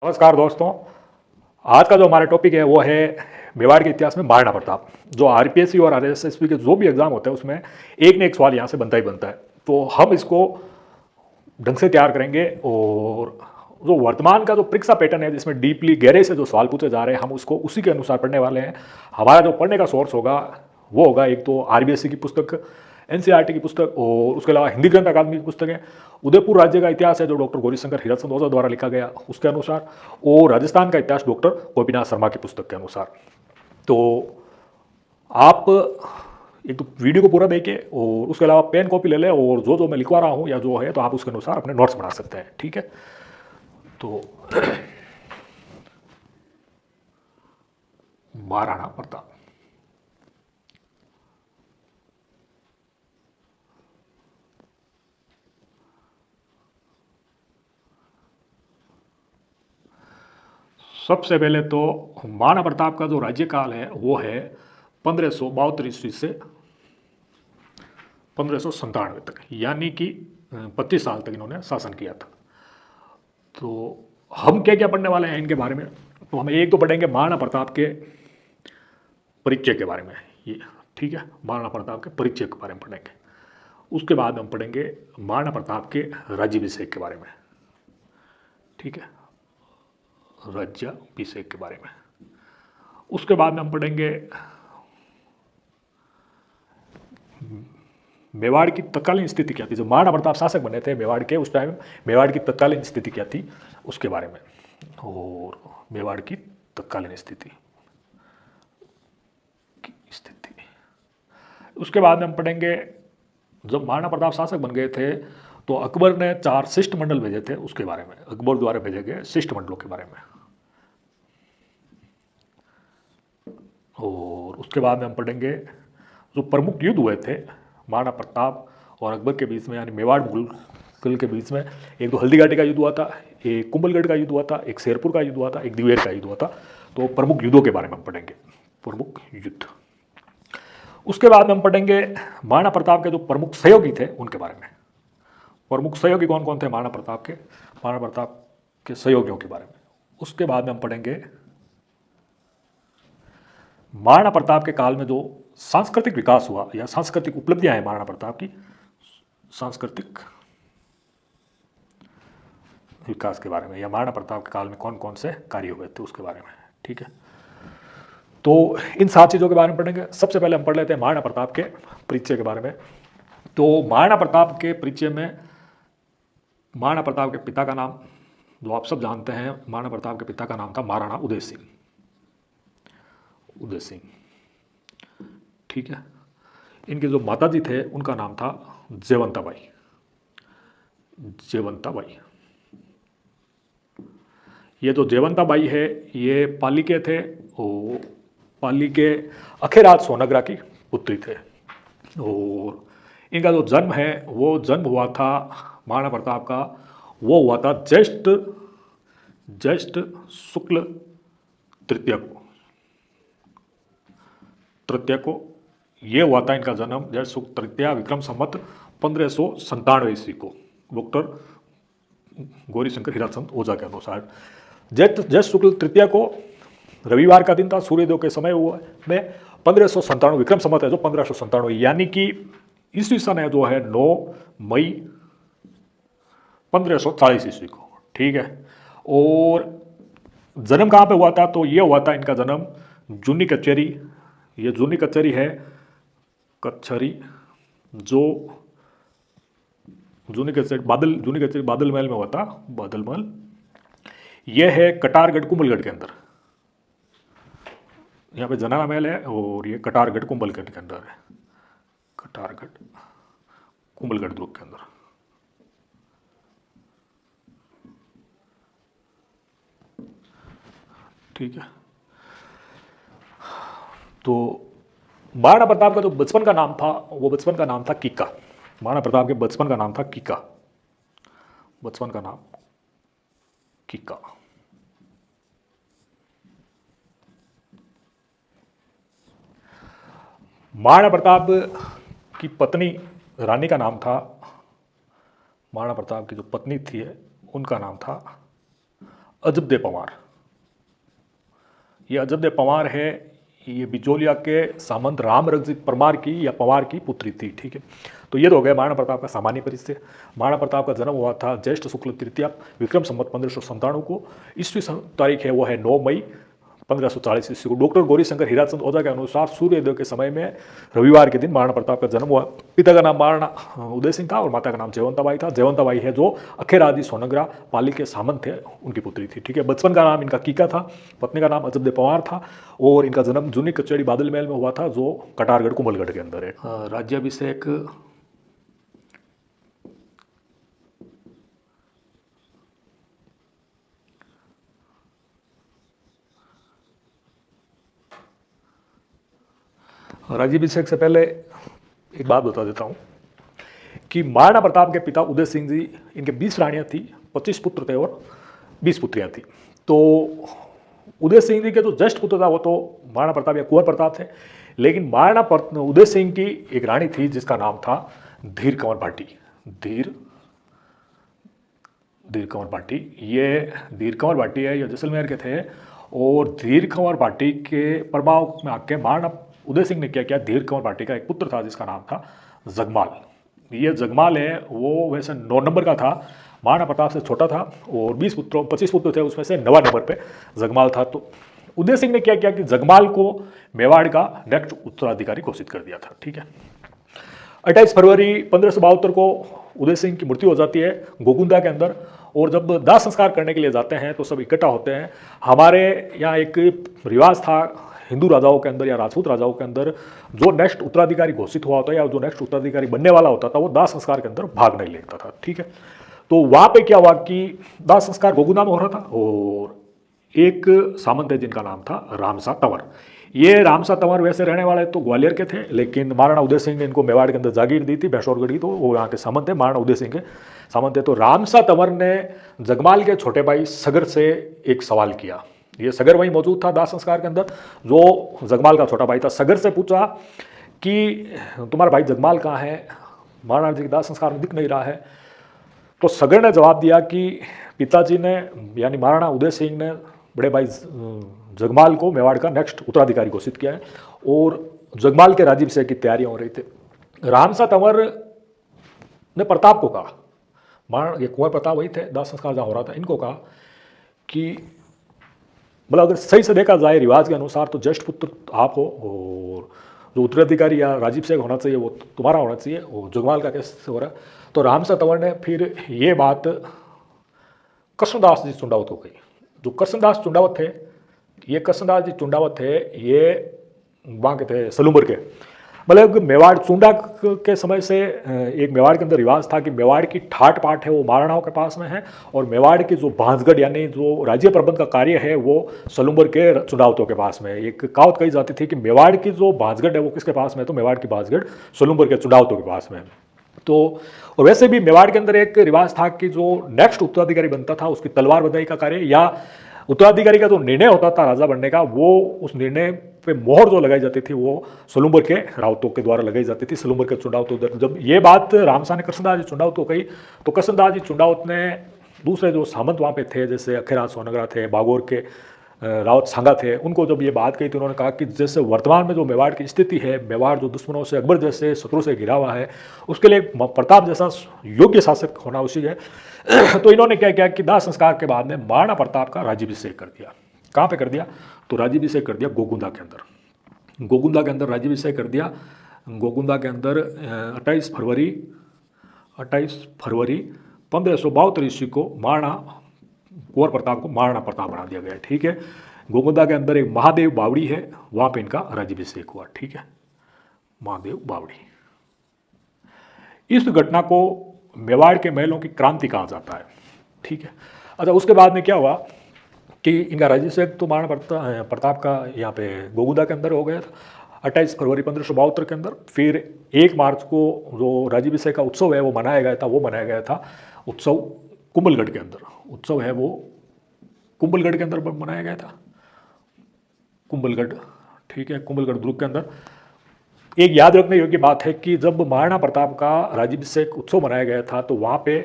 नमस्कार दोस्तों। आज का जो हमारा टॉपिक है वो है मेवाड़ के इतिहास में महाराणा प्रताप। जो आरपीएससी और आरएसएसबी के जो भी एग्जाम होते हैं उसमें एक न एक सवाल यहाँ से बनता ही बनता है। तो हम इसको ढंग से तैयार करेंगे और जो वर्तमान का जो परीक्षा पैटर्न है जिसमें डीपली गहरे से जो सवाल पूछे जा रहे हैं हम उसको उसी के अनुसार पढ़ने वाले हैं। हमारा जो पढ़ने का सोर्स होगा वो होगा एक तो आरबीएससी की पुस्तक, एनसीईआरटी की पुस्तक और उसके अलावा हिंदी ग्रंथ अकादमी की पुस्तकें, उदयपुर राज्य का इतिहास है जो डॉक्टर गौरीशंकर हीराचंद ओझा द्वारा लिखा गया उसके अनुसार, और राजस्थान का इतिहास डॉक्टर गोपीनाथ शर्मा की पुस्तक के अनुसार। तो आप एक तो वीडियो को पूरा देखिए और उसके अलावा पेन कॉपी ले लें और जो जो मैं लिखवा रहा हूँ या जो है तो आप उसके अनुसार अपने नोट्स बना सकते हैं। ठीक है, तो महाराणा प्रताप। सबसे पहले तो महाराणा प्रताप का जो राज्यकाल है वो है 1572 ईस्वी से 1597 तक, यानी कि 25 साल तक इन्होंने शासन किया था। तो हम क्या क्या पढ़ने वाले हैं इनके बारे में, तो हम एक तो पढ़ेंगे महाराणा प्रताप के परिचय के बारे में, ये ठीक है, महाराणा प्रताप के परिचय के बारे में पढ़ेंगे। उसके बाद हम पढ़ेंगे महाराणा प्रताप के राज्याभिषेक के बारे में, ठीक है, राज्याभिषेक के बारे में। उसके बाद में हम पढ़ेंगे मेवाड़ की तत्कालीन स्थिति क्या थी। जब महाराणा प्रताप शासक बने थे मेवाड़ के उस टाइम मेवाड़ की तत्कालीन स्थिति क्या थी उसके बारे में, और मेवाड़ की तत्कालीन स्थिति उसके बाद में हम पढ़ेंगे जब महाराणा प्रताप शासक बन गए थे तो अकबर ने 4 शिष्टमंडल भेजे थे उसके बारे में, अकबर द्वारा भेजे गए शिष्टमंडलों के बारे में। और उसके बाद में हम पढ़ेंगे जो प्रमुख युद्ध हुए थे महाराणा प्रताप और अकबर के बीच में, यानी मेवाड़ मुगल के बीच में। एक तो हल्दी घाटी का युद्ध हुआ था, एक कुंभलगढ़ का युद्ध हुआ था, एक शेरपुर का युद्ध हुआ था, एक दिवेर का युद्ध हुआ था। तो प्रमुख युद्धों के बारे में हम पढ़ेंगे, प्रमुख युद्ध। उसके बाद में हम पढ़ेंगे महाराणा प्रताप के जो प्रमुख सहयोगी थे उनके बारे में। प्रमुख सहयोगी कौन कौन थे महाराणा प्रताप के, महाराणा प्रताप के सहयोगियों के बारे में। उसके बाद में हम पढ़ेंगे महाराणा प्रताप के काल में जो सांस्कृतिक विकास हुआ या सांस्कृतिक उपलब्धियां हैं महाराणा प्रताप की, सांस्कृतिक विकास के बारे में, या महाराणा प्रताप के काल में कौन कौन से कार्य हुए थे उसके बारे में। ठीक है, तो इन 7 चीज़ों के बारे में पढ़ेंगे। सबसे पहले हम पढ़ लेते हैं महाराणा प्रताप के परिचय के बारे में। तो महाराणा प्रताप के परिचय में महाराणा प्रताप के पिता का नाम जो आप सब जानते हैं, महाराणा प्रताप के पिता का नाम था महाराणा उदय सिंह, उदय सिंह। ठीक है, इनके जो माताजी थे उनका नाम था जयवंताबाई, जयवंताबाई। ये जो जयवंताबाई है ये पाली के थे और पाली के अखेराज सोनग्रा की पुत्री थे। और इनका जो जन्म है वो जन्म हुआ था महाराणा प्रताप का, वो हुआ था ज्येष्ठ शुक्ल तृतीया को ये हुआ था इनका जन्म ज्येष्ठ शुक्ल तृतीया विक्रम संवत 1597 ईस्वी को, डॉक्टर गौरीशंकर हीराचंद ओझा के अनुसार। ज्येष्ठ शुक्ल तृतीया को रविवार का दिन था, सूर्योदय के समय हुआ में 1597 विक्रम संवत है जो 1597, यानी कि ईस्वी सन है जो है 9 मई 1540 ईस्वी को। ठीक है, और जन्म कहाँ पे हुआ था, तो ये हुआ था इनका जन्म जूनी कचहरी, ये जूनी कचहरी है, कचहरी जो जूनी कचहरी बादल महल में हुआ था, बादल महल। यह है कटारगढ़ कुंभलगढ़ के अंदर, यहाँ पे जनाना महल है और ये कटारगढ़ कुंभलगढ़ के अंदर है, कटारगढ़ कुंभलगढ़ दुर्ग के अंदर। ठीक है, तो महाराणा प्रताप का जो बचपन का नाम था वो बचपन का नाम था कीका। महाराणा प्रताप के बचपन का नाम था कीका, बचपन का नाम कीका। महाराणा प्रताप की पत्नी रानी का नाम था, महाराणा प्रताप की जो पत्नी थी उनका नाम था अजबदे पंवार। ये अजबदे पंवार है, ये बिचौलिया के सामंत राम रघुजीत परमार की या पंवार की पुत्री थी। ठीक है, तो ये तो हो गया महाराणा प्रताप का सामान्य परिचय। महाराणा प्रताप का जन्म हुआ था ज्येष्ठ शुक्ल तृतीया विक्रम संवत 1597 को। ईस्वी तारीख है वो है 9 मई 1540 ईस्वी को। डॉक्टर गौरीशंकर हीराचंद ओझा के अनुसार सूर्योदय के समय में रविवार के दिन महाराणा प्रताप का जन्म हुआ। पिता का नाम महाराणा उदय सिंह था और माता का नाम जयवंताबाई था। जयवंताबाई है जो अखेरादि सोनग्रा पाली के सामंत थे, उनकी पुत्री थी। ठीक है, बचपन का नाम इनका कीका था, पत्नी का नाम अजबदे पंवार था और इनका जन्म जूनी कचेड़ी बादल महल में हुआ था जो कटारगढ़ कुंभलगढ़ के अंदर है। राज्याभिषेक राज्याभिषेक से पहले एक बात बता देता हूँ कि महाराणा प्रताप के पिता उदय सिंह जी, इनके 20 रानियाँ थी, 25 पुत्र थे और 20 पुत्रियाँ थी। तो उदय सिंह जी के जो ज्येष्ठ पुत्र था वो तो महाराणा प्रताप या कुंवर प्रताप थे, लेकिन महाराणा उदय सिंह की एक रानी थी जिसका नाम था धीर कंवर भाटी। धीर कंवर भाटी, ये धीर कंवर भाटी है, ये जैसलमेर के थे और धीर कंवर भाटी के प्रभाव में आके महाराणा उदय सिंह ने क्या किया, धीर कंवर भाटी का एक पुत्र था जिसका नाम था जगमाल। ये जगमाल है वो वैसे 9 नंबर का था, महाराणा प्रताप से छोटा था और 25 पुत्र थे, उसमें से 9वां नंबर पे जगमाल था। तो उदय सिंह ने क्या किया कि जगमाल को मेवाड़ का नेक्स्ट उत्तराधिकारी घोषित कर दिया था। ठीक है, 28 फरवरी 1572 को उदय सिंह की मृत्यु हो जाती है गोकुंदा के अंदर। और जब दाह संस्कार करने के लिए जाते हैं तो सब इकट्ठा होते हैं। हमारे यहाँ एक रिवाज था हिंदू राजाओं के अंदर या राजपूत राजाओं के अंदर, जो नेक्स्ट उत्तराधिकारी घोषित हुआ होता है या जो नेक्स्ट उत्तराधिकारी बनने वाला होता था वो दाह संस्कार के अंदर भाग नहीं लेता था। ठीक है, तो वहाँ पे क्या हुआ कि दाह संस्कार गोकुंदा में हो रहा था और एक सामंत है जिनका नाम था रामसा तंवर। ये रामसा तंवर वैसे रहने वाले तो ग्वालियर के थे, लेकिन महाराणा उदय सिंह ने इनको मेवाड़ के अंदर जागीर दी थी भैंसौरगढ़ी, तो वो यहाँ के सामंत है, महाराणा उदय सिंह के सामंत है। तो रामसा तंवर ने जगमाल के छोटे भाई सगर से एक सवाल किया। ये सगर वहीं मौजूद था दाह संस्कार के अंदर, जो जगमाल का छोटा भाई था। सगर से पूछा कि तुम्हारा भाई जगमाल कहाँ है, महाराणा जी के दाह संस्कार में दिख नहीं रहा है। तो सगर ने जवाब दिया कि पिताजी ने यानी महाराणा उदय सिंह ने बड़े भाई जगमाल को मेवाड़ का नेक्स्ट उत्तराधिकारी घोषित किया है और जगमाल के राज्याभिषेक की तैयारियां हो रही थी। रामसा तंवर ने प्रताप को कहा, महाराणा ये कुंवर प्रताप वही थे, दाह संस्कार जहाँ हो रहा था, इनको कहा कि मतलब अगर सही से देखा जाए रिवाज के अनुसार तो ज्येष्ठ पुत्र आप हो और जो उत्तराधिकारी या राज्याभिषेक होना चाहिए वो तुम्हारा होना चाहिए, और जगमाल का कैसे हो रहा है। तो रामसा तंवर ने फिर ये बात कृष्णदास जी चुंडावत को कही। जो कृष्णदास चुंडावत थे, ये कृष्णदास जी चुंडावत थे, ये वहाँ के थे सलूमर के, मतलब मेवाड़ चुंडा के समय से एक मेवाड़ के अंदर रिवाज था कि मेवाड़ की ठाट पाठ है वो महाराणाओं के पास में है और मेवाड़ की जो भांसगढ़ यानी जो राज्य प्रबंध का कार्य है वो सलूमर के चुंडावतों के पास में है। एक कहावत कही जाती थी कि मेवाड़ की जो भांसगढ़ है वो किसके पास में है, तो मेवाड़ की भांसगढ़ सलूमर के चुंडावतों के पास में है। तो और वैसे भी मेवाड़ के अंदर एक रिवाज था कि जो नेक्स्ट उत्तराधिकारी बनता था उसकी तलवार बंधाई का कार्य या उत्तराधिकारी का जो निर्णय होता था राजा बनने का, वो उस निर्णय पे मोहर जो लगाई जाती थी वो सलूमर के रावतों के द्वारा लगाई जाती थी, सलूमर के चुंडावत। जब ये बात रामसा ने कृष्णदास जी चुंडावत को कही तो कृष्णदास जी चुंडावत ने दूसरे जो सामंत वहाँ पे थे जैसे अखेराज सोनगरा थे, बागोर के रावत सांगा थे, उनको जब ये बात कही तो उन्होंने कहा कि जैसे वर्तमान में जो मेवाड़ की स्थिति है, मेवाड़ जो दुश्मनों से अकबर जैसे शत्रु से घिरा हुआ है, उसके लिए प्रताप जैसा योग्य शासक होना उचित है। तो इन्होंने क्या किया कि दाह संस्कार के बाद में महाराणा प्रताप का राज्याभिषेक कर दिया। कहाँ पे कर दिया, तो राज्याभिषेक कर दिया गोकुंदा के अंदर। गोकुंदा के अंदर राज्याभिषेक कर दिया। गोकुंदा के अंदर 28 फरवरी 1572 ईस्वी को महाराणा कुंवर प्रताप को महाराणा प्रताप बना दिया गया। ठीक है, गोकुंदा के अंदर एक महादेव बावड़ी है, वहाँ पे इनका राज्याभिषेक हुआ। ठीक है, महादेव बावड़ी। इस घटना को मेवाड़ के महलों की क्रांति कहा जाता है। ठीक है, अच्छा उसके बाद में क्या हुआ कि इनका राज्याभिषेक तो महाराणा प्रताप का यहाँ पे गोकुंदा के अंदर हो गया था 28 फरवरी 1572 के अंदर। फिर 1 मार्च को जो राज्याभिषेक का उत्सव है वो मनाया गया था, वो मनाया गया था उत्सव कुंभलगढ़ के अंदर। उत्सव है वो कुंभलगढ़ के अंदर मनाया गया था, कुंभलगढ़। ठीक है, कुंभलगढ़ दुर्ग के अंदर। एक याद रखने योग्य बात है कि जब महाराणा प्रताप का राज्याभिषेक उत्सव मनाया गया था तो वहाँ पे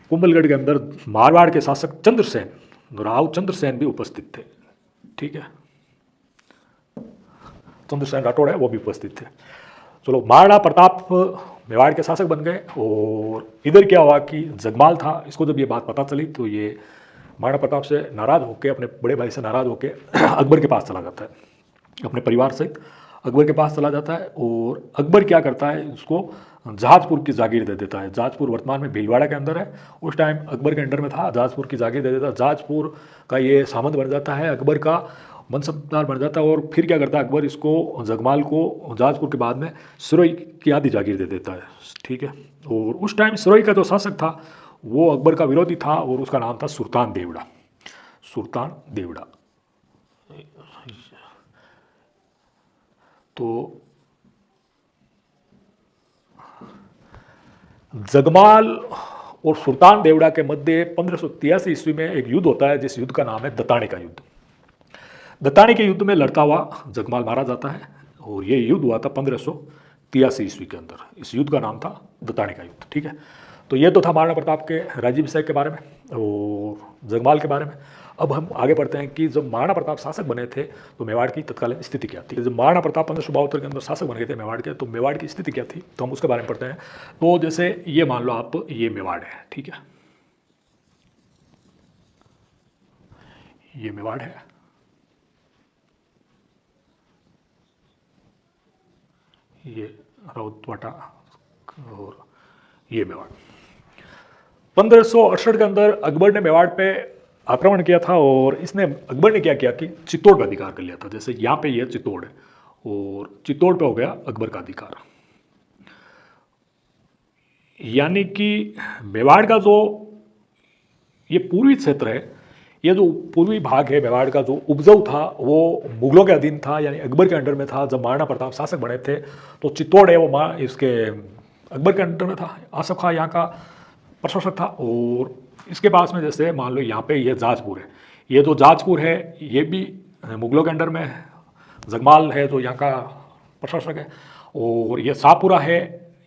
कुंभलगढ़ के अंदर मारवाड़ के शासक चंद्रसेन राव चंद्रसेन भी उपस्थित थे। ठीक है, चंद्रसेन राठौड़ है वो भी उपस्थित थे। चलो, महाराणा प्रताप मेवाड़ के शासक बन गए। और इधर क्या हुआ कि जगमाल था, इसको जब ये बात पता चली तो ये महाराणा प्रताप से नाराज होकर, अपने बड़े भाई से नाराज होकर अकबर के पास चला जाता है, अपने परिवार सहित अकबर के पास चला जाता है। और अकबर क्या करता है, उसको जहाजपुर की जागीर दे देता है। जहाजपुर वर्तमान में भीलवाड़ा के अंदर है, उस टाइम अकबर के अंडर में था। जहाजपुर की जागीर दे देता है, जहाजपुर का ये सामंत बन जाता है, अकबर का मनसबदार बन जाता है। और फिर क्या करता है अकबर, इसको जगमाल को जहाजपुर के बाद में सिरोही की आधी जागीर दे देता है। ठीक है, और उस टाइम सिरोही का जो शासक था वो अकबर का विरोधी था और उसका नाम था सुल्तान देवड़ा। सुल्तान देवड़ा। तो जगमाल और सुल्तान देवड़ा के मध्य 1583 ईस्वी में एक युद्ध होता है, जिस युद्ध का नाम है दत्तानी का युद्ध। दत्तानी के युद्ध में लड़ता हुआ जगमाल मारा जाता है और ये युद्ध हुआ था 1583 ईस्वी के अंदर। इस युद्ध का नाम था दत्तानी का युद्ध। ठीक है, तो ये तो था महाराणा प्रताप के राज्याभिषेक के बारे में और जगमाल के बारे में। अब हम आगे बढ़ते हैं कि जब महाराणा प्रताप शासक बने थे तो मेवाड़ की तत्कालीन स्थिति क्या थी। जब महाराणा प्रताप 1572 के अंदर शासक बन गए थे मेवाड़ के, तो मेवाड़ की स्थिति क्या थी, तो हम उसके बारे में पढ़ते हैं। तो जैसे ये मान लो आप, ये मेवाड़ है। ठीक है, ये मेवाड़ है, ये राउतवाटा और ये मेवाड़। 1568 के अंदर अकबर ने मेवाड़ पे आक्रमण किया था और इसने अकबर ने क्या किया कि चित्तौड़ पर अधिकार कर लिया था। जैसे यहाँ पे ये चित्तौड़ है और चित्तौड़ पे हो गया अकबर का अधिकार। यानी कि मेवाड़ का जो ये पूर्वी क्षेत्र है, ये जो पूर्वी भाग है मेवाड़ का, जो उपजाऊ था वो मुगलों के अधीन था, यानी अकबर के अंडर में था। जब महाराणा प्रताप शासक बने थे तो चित्तौड़ है वो इसके अकबर के अंडर में था। आसफ खां यहाँ का प्रशासक था। और इसके पास में जैसे मान लो यहाँ पे ये जाजपुर है, ये जो जाजपुर है ये भी मुगलों के अंडर में है। जगमाल है जो यहाँ का प्रशासक है। और ये शाहपुरा है,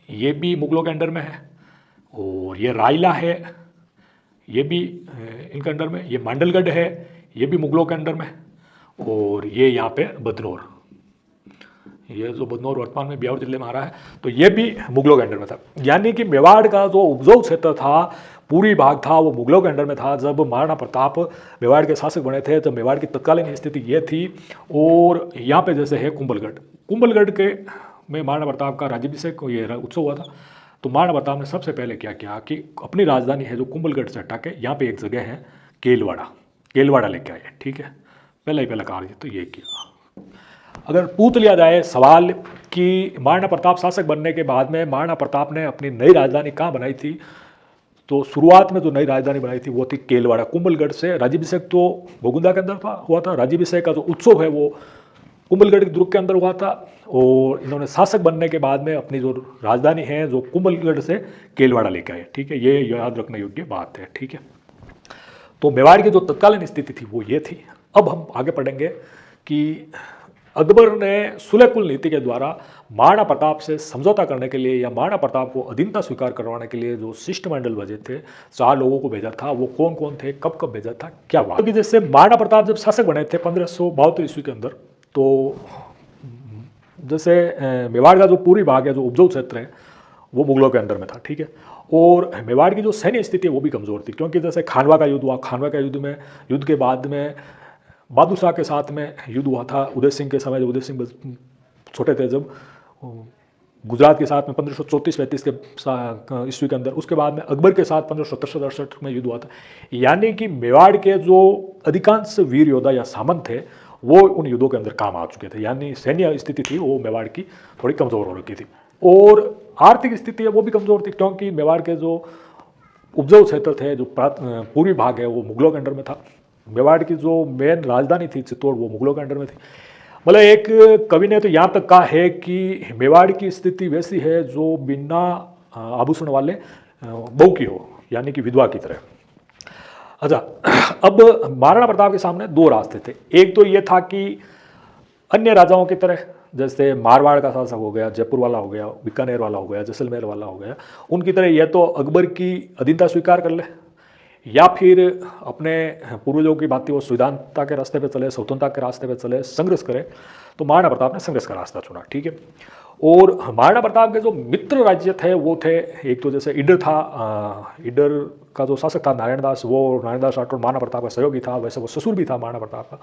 ये भी मुगलों के अंडर में है। और ये रायला है, ये भी इनके अंडर में। ये मांडलगढ़ है, ये भी मुगलों के अंडर में। और ये यहाँ पे बदनौर, ये जो बदनौर वर्तमान में ब्यावर जिले में आ रहा है, तो ये भी मुगलों के अंडर में था। यानी कि मेवाड़ का जो उपजाऊ क्षेत्र था, पूरी भाग था, वो मुगलों के अंडर में था। जब महाराणा प्रताप मेवाड़ के शासक बने थे तब मेवाड़ की तत्कालीन स्थिति ये थी। और यहाँ पे जैसे है कुंभलगढ़, कुंभलगढ़ के में महाराणा प्रताप का राज्याभिषेक ये उत्सव हुआ था। तो महाराणा प्रताप ने सबसे पहले क्या किया कि अपनी राजधानी है जो कुंभलगढ़ से हटा के यहाँ पे एक जगह है केलवाड़ा, केलवाड़ा लेके आए। ठीक है, पहला कार्य तो ये किया। अगर पूछ लिया जाए सवाल कि महाराणा प्रताप शासक बनने के बाद में महाराणा प्रताप ने अपनी नई राजधानी कहाँ बनाई थी, तो शुरुआत में जो नई राजधानी बनाई थी वो थी केलवाड़ा। कुंभलगढ़ से राज्याभिषेक तो गोगुंदा के अंदर हुआ था। राज्याभिषेक का जो उत्सव है वो कुंभलगढ़ के दुर्ग के अंदर हुआ था। और इन्होंने शासक बनने के बाद में अपनी जो राजधानी है जो कुंभलगढ़ से केलवाड़ा लेके आए। ठीक है, ये याद रखने योग्य बात है। ठीक है, तो मेवाड़ की जो तत्कालीन स्थिति थी वो ये थी। अब हम आगे पढ़ेंगे कि अकबर ने सुलह कुल नीति के द्वारा महाराणा प्रताप से समझौता करने के लिए या महाराणा प्रताप को अधीनता स्वीकार करवाने के लिए जो शिष्टमंडल भेजे थे, 4 लोगों को भेजा था। वो कौन कौन थे, कब कब भेजा था, क्या हुआ। क्योंकि जैसे महाराणा प्रताप जब शासक बने थे 1572 ईस्वी के अंदर, तो जैसे मेवाड़ का जो पूरी भाग है, जो उपजाऊ क्षेत्र है, वो मुगलों के अंदर में था। ठीक है, और मेवाड़ की जो सैन्य स्थिति है वो भी कमज़ोर थी। क्योंकि जैसे खानवा का युद्ध हुआ, खानवा का युद्ध के बाद में बहादुर शाह के साथ में युद्ध हुआ था उदय सिंह के समय, जब उदय सिंह छोटे थे, जब गुजरात के साथ में 1534-35 के ईस्वी के अंदर। उसके बाद में अकबर के साथ 1567-68 में युद्ध हुआ था। यानी कि मेवाड़ के जो अधिकांश वीर योद्धा या सामंत थे वो उन युद्धों के अंदर काम आ चुके थे। यानी सैन्य स्थिति थी वो मेवाड़ की थोड़ी कमज़ोर हो रखी थी। और आर्थिक स्थिति है वो भी कमज़ोर थी, क्योंकि मेवाड़ के जो उपजाऊ क्षेत्र थे, जो पूर्वी भाग है, वो मुगलों के अंडर में था। मेवाड़ की जो मेन राजधानी थी चित्तौड़, वो मुगलों के अंडर में थी। मतलब एक कवि ने तो यहाँ तक कहा है कि मेवाड़ की स्थिति वैसी है जो बिना आभूषण वाले बहू की हो, यानी कि विधवा की तरह। अच्छा, अब महाराणा प्रताप के सामने 2 रास्ते थे। एक तो ये था कि अन्य राजाओं की तरह, जैसे मारवाड़ का शासक हो गया, जयपुर वाला हो गया, बीकानेर वाला हो गया, जैसलमेर वाला हो गया, उनकी तरह यह तो अकबर की अधीनता स्वीकार कर ले, या फिर अपने पूर्वजों की बात थी वो सिद्धांतता के रास्ते पे चले, स्वतंत्रता के रास्ते पे चले, संघर्ष करे, तो महाराणा प्रताप ने संघर्ष का रास्ता चुना, ठीक है। और महाराणा प्रताप के जो मित्र राज्य थे वो थे, एक तो जैसे ईडर था, ईडर का जो शासक था नारायण दास, वो नारायण दास राठौर महाराणा प्रताप का सहयोगी था, वैसे वो ससुर भी था महाराणा प्रताप का।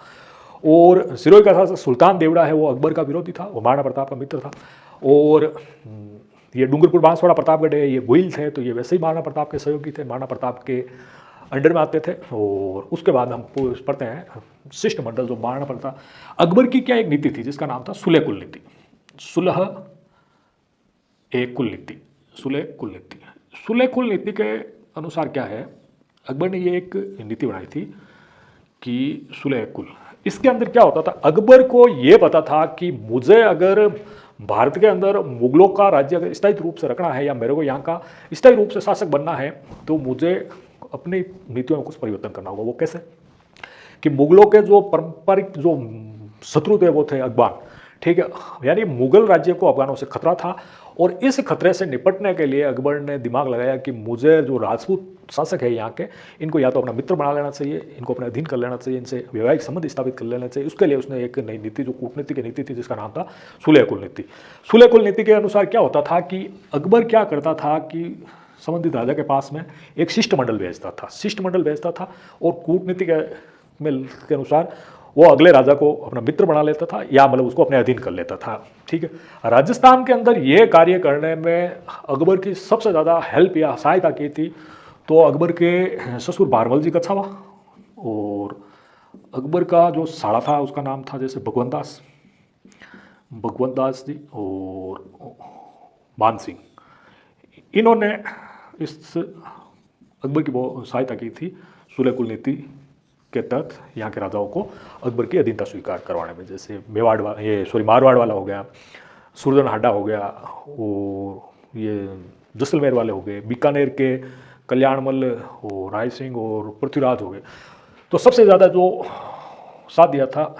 और सिरोही का शासक सुल्तान देवड़ा है, वो अकबर का विरोधी था, वो महाराणा प्रताप का मित्र था। और ये डूंगरपुर बांसवाड़ा प्रतापगढ़ है, ये गोइल थे, तो ये वैसे ही महाराणा प्रताप के सहयोगी थे, महाराणा प्रताप के अंडर में आते थे। और उसके बाद हम पढ़ते हैं शिष्टमंडल, जो महाराणा प्रताप, अकबर की क्या एक नीति थी जिसका नाम था सुलह कुल नीति। सुलह एक कुल नीति, सुलह कुल नीति। सुलह कुल नीति के अनुसार क्या है, अकबर ने ये एक नीति बनाई थी कि सुलह कुल, इसके अंदर क्या होता था, अकबर को ये पता था कि मुझे अगर भारत के अंदर मुगलों का राज्य अगर स्थायी रूप से रखना है, या मेरे को यहाँ का स्थायी रूप से शासक बनना है, तो मुझे अपनी नीतियों में कुछ परिवर्तन करना होगा। वो कैसे, कि मुगलों के जो पारंपरिक जो शत्रु थे वो थे अफगान, ठीक है, यानी मुगल राज्य को अफगानों से खतरा था। और इस खतरे से निपटने के लिए अकबर ने दिमाग लगाया कि मुझे जो राजपूत शासक है यहाँ के, इनको या तो अपना मित्र बना लेना चाहिए, इनको अपने अधीन कर लेना चाहिए, इनसे वैवाहिक संबंध स्थापित कर लेना चाहिए। उसके लिए उसने एक नई नीति, जो कूटनीति की नीति थी, जिसका नाम था सुलह कुल नीति। सुलह कुल नीति के अनुसार क्या होता था कि अकबर क्या करता था कि संबंधित राजा के पास में एक शिष्टमंडल भेजता था, शिष्टमंडल भेजता था, और कूटनीति के अनुसार वो अगले राजा को अपना मित्र बना लेता था, या मतलब उसको अपने अधीन कर लेता था, ठीक है। राजस्थान के अंदर ये कार्य करने में अकबर की सबसे ज़्यादा हेल्प या सहायता की थी तो अकबर के ससुर बारमल जी कछावा, और अकबर का जो साड़ा था उसका नाम था जैसे भगवंत दास जी, और मान सिंह। इन्होंने इस अकबर की बहुत सहायता की थी सुलह कुल नीति के तहत यहाँ के राजाओं को अकबर की अधीनता स्वीकार करवाने में। जैसे मारवाड़ वाला हो गया, सुरजन हाडा हो गया, और ये जैसलमेर वाले हो गए, बीकानेर के कल्याणमल और राय सिंह और पृथ्वीराज हो गए। तो सबसे ज़्यादा जो साथ दिया था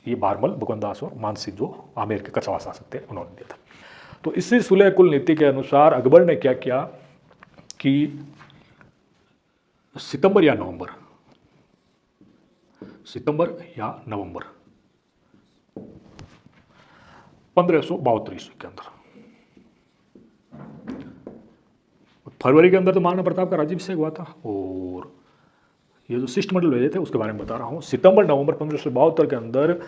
ये बारमल, भगवंत दास और मान सिंह, जो आमेर के कछावा शासक थे, उन्होंने दिया था। तो इसी सुलह कुल नीति के अनुसार अकबर ने क्या किया कि सितंबर या नवंबर 1572 ईस्वी के अंदर, फरवरी के अंदर तो महाराणा प्रताप का राज्याभिषेक हुआ था। और ये जो शिष्टमंडल भेजे थे उसके बारे में बता रहा हूँ। सितंबर नवंबर 1572 के अंदर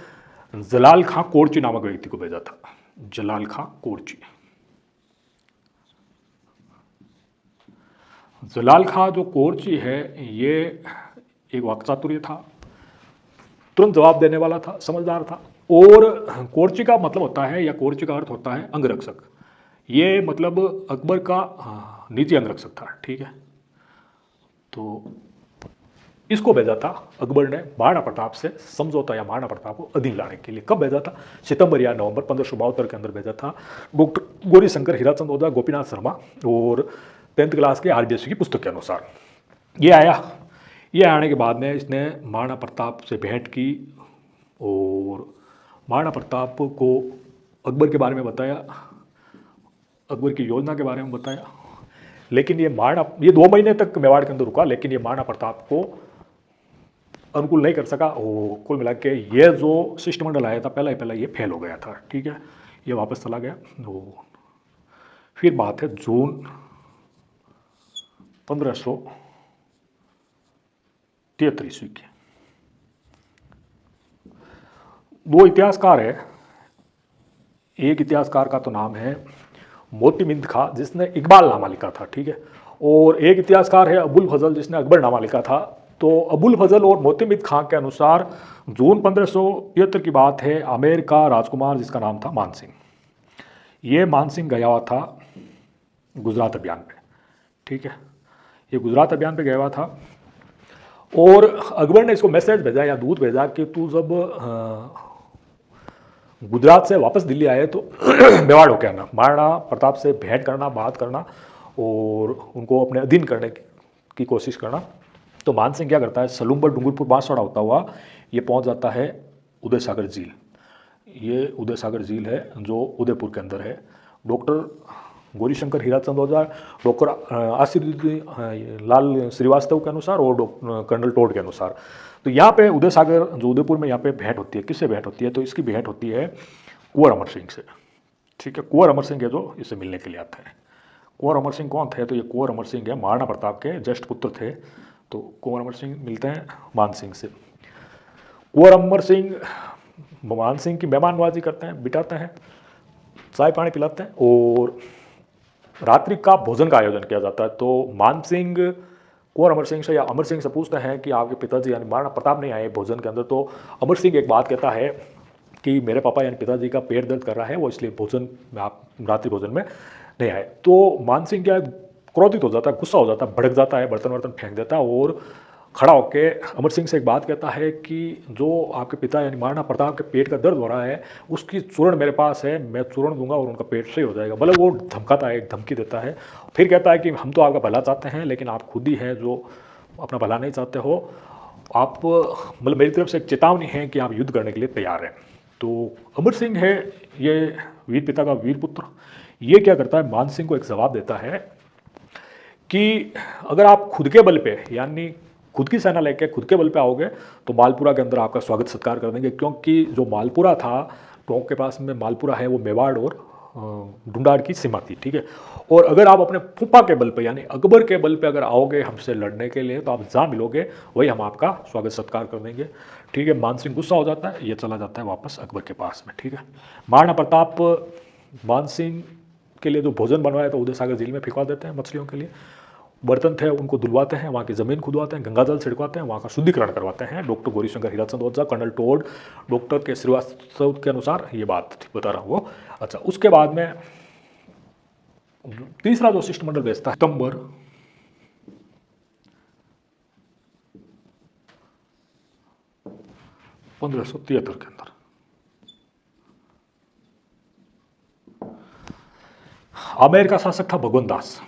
जलाल खां कोरची नामक व्यक्ति को भेजा था, जलाल खां कोरची। जलाल खां जो कोरची है, ये एक वाक्चातुर्य था, तुरंत जवाब देने वाला था, समझदार था। और कोरची का मतलब होता है, या कोरची का अर्थ होता है अंगरक्षक। ये मतलब अकबर का निजी अंगरक्षक था, ठीक है। तो इसको भेजा था अकबर ने महाराणा प्रताप से समझौता या महाराणा प्रताप को अधीन लाने के लिए। कब भेजा था? सितंबर या नवंबर 1572 के अंदर भेजा था। डॉक्टर गौरी शंकर हीराचंद ओझा, गोपीनाथ शर्मा और 10th क्लास के आरबीएससी की पुस्तक के अनुसार ये आया। ये आने के बाद में इसने महाराणा प्रताप से भेंट की और महाराणा प्रताप को अकबर के बारे में बताया, अकबर की योजना के बारे में बताया। लेकिन ये 2 महीने तक मेवाड़ के अंदर रुका, लेकिन ये महाराणा प्रताप को अनुकूल नहीं कर सका। और कुल मिला के ये जो शिष्टमंडल आया था पहला ये फेल हो गया था, ठीक है, ये वापस चला गया। फिर बात है जून 1573 ईस्वी की। 2 इतिहासकार है, एक इतिहासकार का तो नाम है मोतीबिंद खां जिसने इकबाल नामा लिखा था, ठीक है, और एक इतिहासकार है अबुल फजल जिसने अकबर नामा लिखा था। तो अबुल फजल और मोतीबिंद खां के अनुसार जून 1573 की बात है, आमेर का राजकुमार जिसका नाम था मान सिंह, ये मान सिंह गया हुआ था गुजरात अभियान पे, ठीक है, ये गुजरात अभियान पे गया हुआ था। और अकबर ने इसको मैसेज भेजा या दूत भेजा कि तू जब गुजरात से वापस दिल्ली आए तो मेवाड़ होकर आना, महाराणा प्रताप से भेंट करना, बात करना और उनको अपने अधीन करने की कोशिश करना। तो मान सिंह क्या करता है, सलूम्बर डूंगरपुर बांसवाड़ा होता हुआ ये पहुंच जाता है उदय सागर झील। ये उदय सागर झील है जो उदयपुर के अंदर है। डॉक्टर गौरीशंकर हीराचंद ओझा, डॉक्टर आशीर्वाद लाल श्रीवास्तव के अनुसार और कर्नल टोड के अनुसार। तो यहाँ पे उदय सागर जो उदयपुर में यहाँ पे भेंट होती है, किससे भेंट होती है? तो इसकी भेंट होती है कुंवर अमर सिंह से, ठीक है। कुंवर अमर सिंह है जो इससे मिलने के लिए आते हैं। कुंवर अमर सिंह कौन थे? तो ये कुंवर अमर सिंह है महाराणा प्रताप के ज्येष्ठ पुत्र थे। तो कुंवर अमर सिंह मिलते हैं मान सिंह से। कुंवर अमर सिंह मान सिंह की मेहमानबाजी करते हैं, बिठाते हैं, चाय पानी पिलाते हैं और रात्रि का भोजन का आयोजन किया जाता है। तो मान सिंह कुंवर अमर सिंह से या अमर सिंह से पूछते हैं कि आपके पिताजी यानी महाराणा प्रताप नहीं आए भोजन के अंदर। तो अमर सिंह एक बात कहता है कि मेरे पापा यानी पिताजी का पेट दर्द कर रहा है, वो इसलिए भोजन में आप रात्रि भोजन में नहीं आए। तो मान सिंह क्या क्रोधित हो जाता है, गुस्सा हो जाता है, भड़क जाता है, बर्तन वर्तन फेंक देता है और खड़ा होकर अमर सिंह से एक बात कहता है कि जो आपके पिता यानी महाराणा प्रताप के पेट का दर्द हो रहा है उसकी चूर्ण मेरे पास है, मैं चूर्ण दूंगा और उनका पेट सही हो जाएगा। मतलब वो धमकाता है, एक धमकी देता है। फिर कहता है कि हम तो आपका भला चाहते हैं लेकिन आप खुद ही हैं जो अपना भला नहीं चाहते हो। आप मतलब मेरी तरफ से एक चेतावनी है कि आप युद्ध करने के लिए तैयार हैं। तो अमर सिंह है ये वीर पिता का वीर पुत्र, ये क्या करता है मान सिंह को एक जवाब देता है कि अगर आप खुद के बल पे यानी खुद की सेना लेके खुद के बल पे आओगे तो मालपुरा के अंदर आपका स्वागत सत्कार कर देंगे, क्योंकि जो मालपुरा था टोंक के पास में मालपुरा है वो मेवाड़ और ढूंढाड़ की सीमा थी, ठीक है। और अगर आप अपने फूफा के बल पे यानी अकबर के बल पे अगर आओगे हमसे लड़ने के लिए तो आप जहाँ मिलोगे वही हम आपका स्वागत सत्कार कर देंगे, ठीक है। मान सिंह गुस्सा हो जाता है, ये चला जाता है वापस अकबर के पास में, ठीक है। महाराणा प्रताप मान सिंह के लिए जो भोजन बनवाया तो उदय सागर झील में फिकवा देते हैं मछलियों के लिए। बर्तन थे उनको धुलवाते हैं, वहाँ की ज़मीन खुदवाते हैं, गंगाजल छिड़कवाते हैं, वहाँ का शुद्धिकरण करवाते हैं। डॉक्टर गौरीशंकर हीराचंद ओझा, कर्नल टोड, डॉक्टर के श्रीवास्तव के अनुसार ये बात बता रहा हूँ वो। अच्छा, उसके बाद में तीसरा जो शिष्टमंडल भेजता है सितंबर 1573 के अंदर आमेर का शासक था भगवंत दास।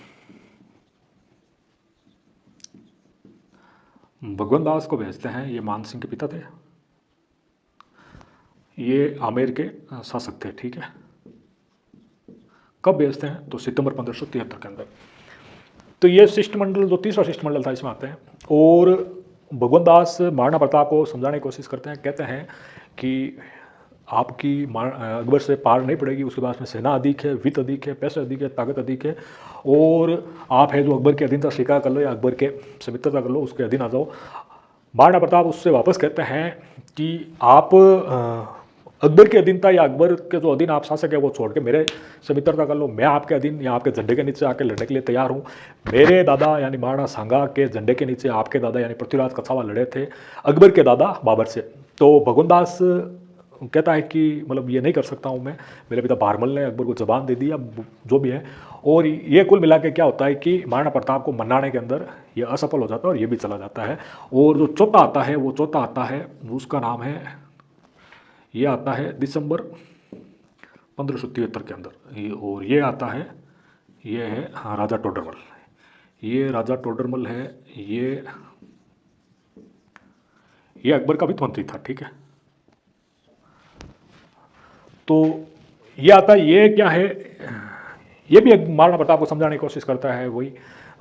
भगवंत दास को भेजते हैं, ये मान सिंह के पिता थे, ये आमेर के शासक थे, ठीक है। कब भेजते हैं? तो सितंबर 1573 के अंदर। तो ये शिष्टमंडल जो तीसरा शिष्टमंडल था इसमें आते हैं और भगवंत दास महाराणा प्रताप को समझाने की कोशिश करते हैं, कहते हैं कि आपकी अकबर से पार नहीं पड़ेगी, उसके पास में सेना अधिक है, वित्त अधिक है, पैसे अधिक है, ताकत अधिक है और आप है जो अकबर के अधीनता स्वीकार कर लो या अकबर के से मित्रता कर लो, उसके अधीन आ जाओ। महाराणा प्रताप उससे वापस कहते हैं कि आप अकबर के अधीनता या अकबर के जो अधीन आप शासक है वो छोड़ के मेरे से मित्रता कर लो, मैं आपके अधीन या आपके झंडे के नीचे आके लड़ने के लिए तैयार हूँ। मेरे दादा यानी महाराणा सांगा के झंडे के नीचे आपके दादा यानी पृथ्वीराज कछावा लड़े थे अकबर के दादा बाबर से। तो भगवंत दास कहता है कि मतलब ये नहीं कर सकता हूँ मैं, मेरे पिता भारमल ने अकबर को जबान दे दी या जो भी है। और ये कुल मिला के क्या होता है कि महाराणा प्रताप को मनाने के अंदर ये असफल हो जाता है और ये भी चला जाता है। और जो चौथा आता है वो चौथा आता है उसका नाम है, ये आता है दिसंबर 1573 के अंदर। और ये आता है, ये है हाँ राजा टोडरमल, ये राजा टोडरमल है, ये अकबर का वित्त मंत्री था, ठीक है। तो ये आता है, ये क्या है, ये भी महाराणा प्रताप को समझाने की कोशिश करता है, वही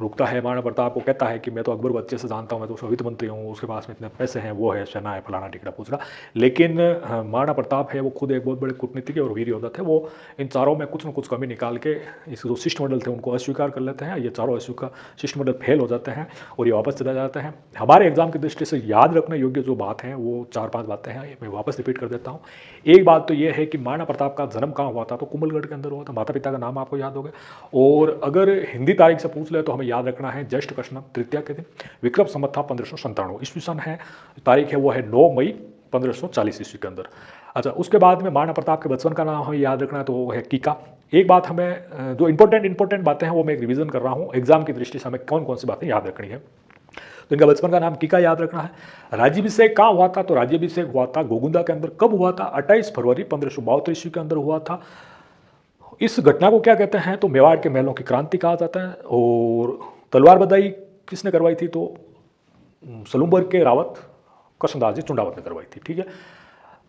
रुकता है महाराणा प्रताप को, कहता है कि मैं तो अकबर को अच्छे से जानता हूँ, मैं तो उसका वित्त मंत्री हूँ, उसके पास में इतने पैसे हैं, वो है, सेना है, फलाना टिकड़ा पूछना। लेकिन महाराणा प्रताप है वो खुद एक बहुत बड़े कूटनीतिज्ञ और वीर योद्धा थे, वो इन चारों में कुछ न कुछ कमी निकाल के इस जो शिष्टमंडल थे उनको अस्वीकार कर लेते हैं। ये चारों अस्वीकार शिष्टमंडल फेल हो जाते हैं और ये वापस चले जाते हैं। हमारे एग्जाम की दृष्टि से याद रखने योग्य जो बात है वो 4-5 बातें हैं, मैं वापस रिपीट कर देता हूँ। एक बात तो ये है कि महाराणा प्रताप का जन्म कहाँ हुआ था? तो कुंभलगढ़ के अंदर हुआ था। माता पिता का नाम आपको याद होगा। और अगर हिंदी तारीख से पूछ ले तो हमें याद रखना है ज्येष्ठ कृष्ण तृतीया के दिन, विक्रम संवत था 1597 ईस्वी सन है, तारीख है वो है 9 मई 1540 ईस्वी के अंदर। अच्छा, उसके बाद में महाराणा प्रताप के बचपन का नाम हमें याद रखना है तो वो है कीका। एक बात हमें जो इंपॉर्टेंट बातें हैं वो मैं एक रिवीजन कर रहा हूँ, एग्जाम की दृष्टि से हमें कौन कौन सी बातें याद रखनी है। तो इनका बचपन का नाम कीका याद रखना है। राज्याभिषेक कहाँ हुआ था? तो राज्याभिषेक हुआ था गोगुंदा के अंदर। कब हुआ था? 28 फरवरी 1572 ईस्वी के अंदर हुआ था। इस घटना को क्या कहते हैं? तो मेवाड़ के महलों की क्रांति कहा जाता है। और तलवार बधाई किसने करवाई थी? तो सलूम्बर के रावत कृष्णदास जी चुंडावत ने करवाई थी, ठीक है।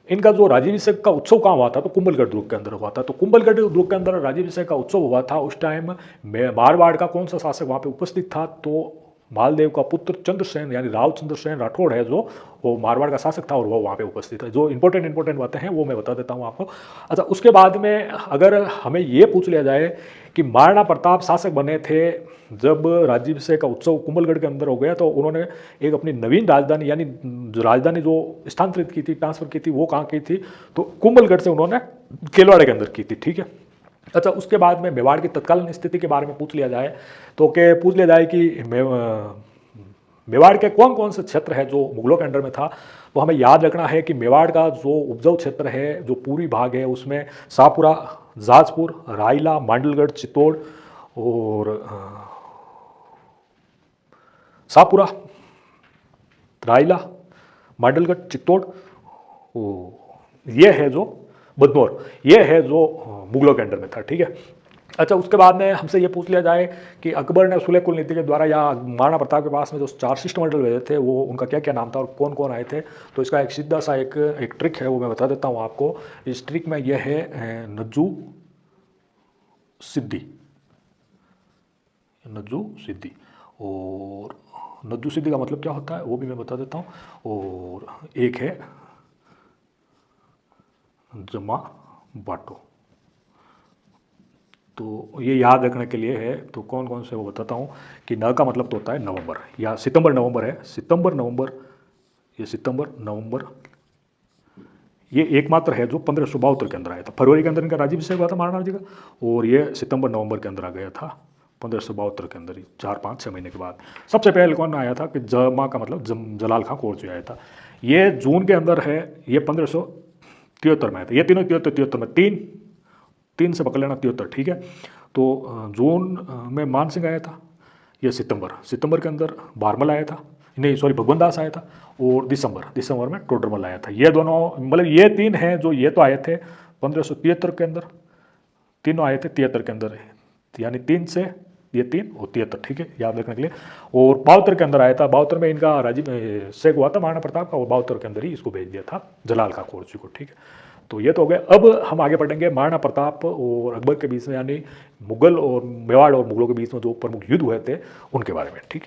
इनका जो राज्याभिषेक का उत्सव कहाँ हुआ था, तो कुंभलगढ़ दुर्ग के अंदर हुआ था। तो कुंभलगढ़ दुर्ग के अंदर राज्याभिषेक का उत्सव हुआ था। उस टाइम मारवाड़ का कौन सा शासक वहाँ पे उपस्थित था, तो मालदेव का पुत्र चंद्रसेन यानी राव चंद्रसेन राठौड़ है जो, वो मारवाड़ का शासक था और वो वहाँ पे उपस्थित है। जो इंपॉर्टेंट बातें हैं वो मैं बता देता हूँ आपको। अच्छा, उसके बाद में अगर हमें ये पूछ लिया जाए कि महाराणा प्रताप शासक बने थे जब राज्याभिषेक का उत्सव कुंभलगढ़ के अंदर हो गया, तो उन्होंने एक अपनी नवीन राजधानी यानी राजधानी जो स्थानांतरित की थी, ट्रांसफर की थी, वो कहाँ की थी, तो कुंभलगढ़ से उन्होंने केलवाड़े के अंदर की थी। ठीक है। अच्छा, उसके बाद में मेवाड़ की तत्कालीन स्थिति के बारे में पूछ लिया जाए, तो के पूछ लिया जाए कि मेवाड़ के कौन कौन से क्षेत्र है जो मुगलों के अंडर में था, तो हमें याद रखना है कि मेवाड़ का जो उपजाऊ क्षेत्र है, जो पूरी भाग है, उसमें शाहपुरा, जाजपुर, रायला, मांडलगढ़, चित्तौड़ और शाहपुरा, रायला, मांडलगढ़, चित्तौड़, ये है जो बदनौर, ये है जो मुगलों के अंडर में था। ठीक है। अच्छा, उसके बाद में हमसे ये पूछ लिया जाए कि अकबर ने सुलह कुल नीति के द्वारा या महाराणा प्रताप के पास में जो 4 शिष्टमंडल भेजे थे, वो उनका क्या क्या नाम था और कौन कौन आए थे, तो इसका एक सीधा सा एक ट्रिक है, वो मैं बता देता हूँ आपको। इस ट्रिक में यह है नज्जू सिद्धि, नज्जू सिद्धि। और नज्जू सिद्धि का मतलब क्या होता है वो भी मैं बता देता हूँ। और एक है जमा बाटो, तो ये याद रखने के लिए है। तो कौन कौन से वो बताता हूँ कि न का मतलब तो होता है नवंबर या सितंबर नवंबर है, सितंबर नवंबर, ये सितंबर नवंबर, ये एकमात्र है जो 1572 के अंदर आया था। फरवरी के अंदर इनका राज्याभिषेक हुआ था महाराणा जी का, और ये सितंबर नवंबर के अंदर आ गया था 1572 के अंदर ही, 4-5-6 महीने के बाद। सबसे पहले कौन आया था कि जमा का मतलब जलाल खां कोरजी आया था। ये जून के अंदर है, ये 1573 में आया था। ये तीनों 73 में, तीन से पकड़ लेना 73। ठीक है। तो जून में मान सिंह आया था, ये सितंबर के अंदर बारमल आया था, नहीं सॉरी भगवान दास आया था, और दिसंबर में टोडरमल आया था। ये दोनों मतलब ये 3 हैं जो ये तो आए थे 1573 के अंदर, तीनों आए थे 73 के अंदर, यानी 3 से ये 3 और 73। ठीक है, याद रखने के लिए। और 72 के अंदर आया था, 72 में इनका राज्याभिषेक हुआ था महाराणा प्रताप का, और 72 के अंदर ही इसको भेज दिया था जलाल खां कोरजी को। ठीक है। तो ये तो हो गया। अब हम आगे बढ़ेंगे महाराणा प्रताप और अकबर के बीच में, यानी मुगल और मेवाड़ और मुगलों के बीच में जो प्रमुख युद्ध हुए थे उनके बारे में। ठीक है।